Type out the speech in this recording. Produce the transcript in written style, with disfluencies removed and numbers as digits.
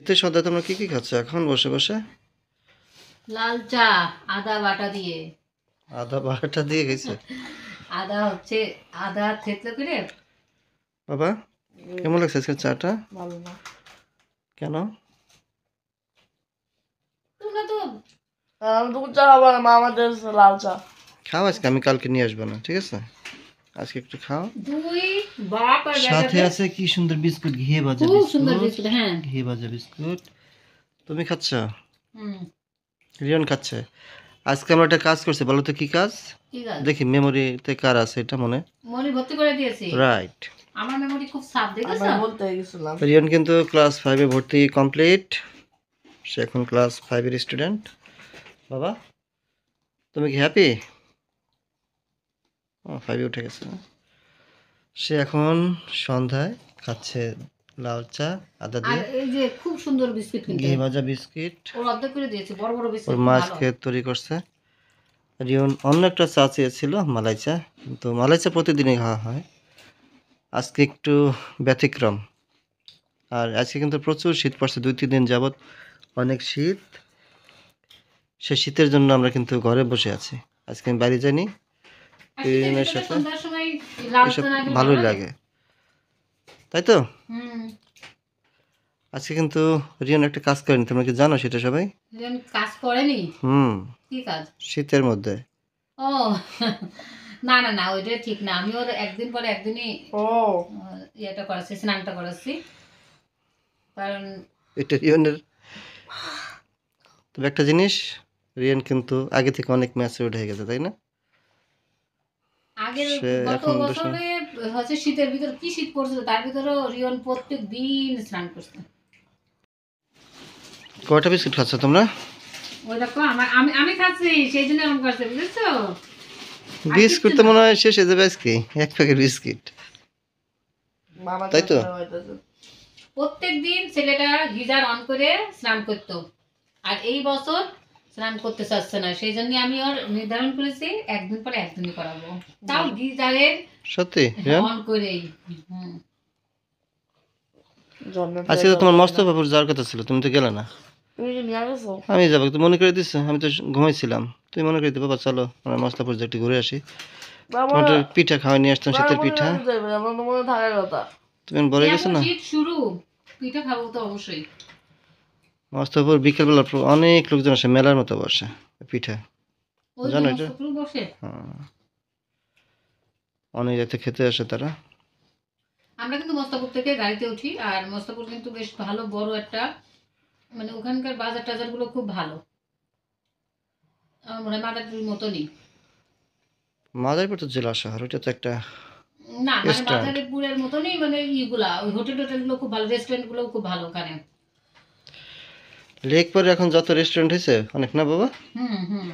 এতে সদায় তোমরা কি কি খাচ্ছ এখন বসে বসে? লাল চা আদা বাটা দিয়ে। আদা বাটা দিয়ে গেছে আদা হচ্ছে আদা থেতলে করে। বাবা কেমন লাগছে আজকে চাটা? ভালো না। কেন? তোমরা তো দুধ চা খাবো না, মা আমাদের লাল চা। খাও আজকে, আমি কালকে নিয়ে আসবো না, ঠিক আছে? আজকে একটু খাও। দুই বাপ আর সাথে বেটাকে আছে কি সুন্দর বিস্কুট, ঘি ভাজা খুব সুন্দর বিস্কুট। বিস্কুট। হ্যাঁ ঘি ভাজা বিস্কুট তুমি খাচ্ছ? হুম রিয়ন খাচ্ছে। আজকে আমরা একটা কাজ করছি, বলো তো কি কাজ? ঠিক আছে। দেখি মেমোরিতে কার আছে এটা মনে। মনি ভর্তি করে দিয়েছি। রাইট। আমার মেমোরি খুব সাফ, দেখেছো? আমরা বলতে গেছিলাম। রিয়ন কিন্তু ক্লাস 5-এ ভর্তি কমপ্লিট। সে এখন ক্লাস 5-এর স্টুডেন্ট। বাবা তুমি কি হ্যাপি? ও 5-এ উঠে গেছে না? সে এখন সন্ধ্যায় খাচ্ছে লাল চা আদা আর দিয়ে, এই যে খুব সুন্দর বিস্কুট কিন্তু ঘি ভাজা বিস্কিট ওর অর্ধেক করে দিয়েছি, বড় বড় ওর বিস্কুট মা ভালো। আজকে তৈরি করছে। রিয়ন অন্য একটা চা চেয়েছিল, মালাই চা, কিন্তু মালাই চা প্রতিদিনই খাওয়া হয়, আজকে একটু ব্যতিক্রম। আর আজকে কিন্তু প্রচুর শীত পড়ছে, 2-3 দিন যাবৎ অনেক শীত। সে শীতের জন্য আমরা কিন্তু ঘরে বসে আছি, আজকে আমি বাড়ি যাইনি। আর শীতের রিয়নের ভিতরে সাথে সন্ধ্যার সময় লাল এসব চা না খেলে ভালোই ভালো লাগে, তাই তো? হুম আজকে কিন্তু রিয়ন একটা কাজ করেনি, তোমরা কি জানো সেটা সবাই? যেন কাজ করেনি। হুম, কি কাজ? শীতের মধ্যে। ও না না না, ওইটা ঠিক না। আমি ওর একদিন পরে একদিনই ও ইয়েটা করাচ্ছি, স্নানটা করাচ্ছি। কারণ এটা রিয়নের। তবে একটা জিনিস, রিয়ন কিন্তু আগে থেকে অনেক ম্যাচিউরড হয়ে গেছে, তাই না? আগের সে গত এখন বছরে হচ্ছে শীতের ভিতর কি শীত পড়ছিল, তার ভিতরেও রিয়ন প্রত্যেক দিন স্নান করছে। কয়টা বিস্কুট খাচ্ছ তোমরা? ওই দেখো আমার আমি আমি খাচ্ছি, সেই জন্য এরকম করছে, বুঝেছো? বিস্কুট তো মনে হয় শেষ হয়ে যাবে আজকে, এক প্যাকেট বিস্কিট, মামা তাই তো? প্রত্যেক দিন ছেলেটা গিজার অন করে স্নান করতো, আর এই বছর স্নান করতে চাচ্ছে না। সেই জন্য আমি ওর নির্ধারণ করেছি একদিন পরে একদিনই করাবো, তাও গিজারের সত্যি রিয়ন? অন করেই। হুম আজকে তো তোমার মস্ত বাবুর যাওয়ার কথা ছিল, তুমি তো গেলে না। তুমি কি নিয়ে গেছো? আমি যাবো, তুমি মনে করে দিছো, আমি তো ঘুমাইছিলাম। তুমি মনে করে দিতে, বাবা চলো আমরা মস্তাপুর যে একটু ঘুরে আসি। তোমার একটু পিঠা খাওয়া নিয়ে আসতাম, শীতের পিঠা। আমার তো মনে থাকার কথা। তুমি বলে গেছো না? শীত শুরু, পিঠা খাবো তো অবশ্যই। মস্তাপুর বিকেলবেলা অনেক লোকজন আসে, মেলার মতো বসে পিঠা, ওই জানো যে এটা? মস্তপুর বসে। হ্যাঁ, অনেক যাতে খেতে আসে তারা। আমরা কিন্তু মস্তপুর থেকে গাড়িতে উঠি, আর মস্তপুর কিন্তু বেশ ভালো বড় একটা, মানে ওখানকার বাজার টাজার গুলো খুব ভালো। আমার মনে হয় মাদারীপুর মতনই। মাদারীপুর তো জেলা শহর, ওইটা তো একটা না মানে স্ট্যান্ড। মাদারীপুরের মতনই, মানে ইগুলা ওই হোটেল টোটেল গুলো খুব ভালো, রেস্টুরেন্ট গুলো খুব ভালো ওখানে। লেক পরে এখন যত রেস্টুরেন্ট হয়েছে অনেক, না বাবা? হুম হুম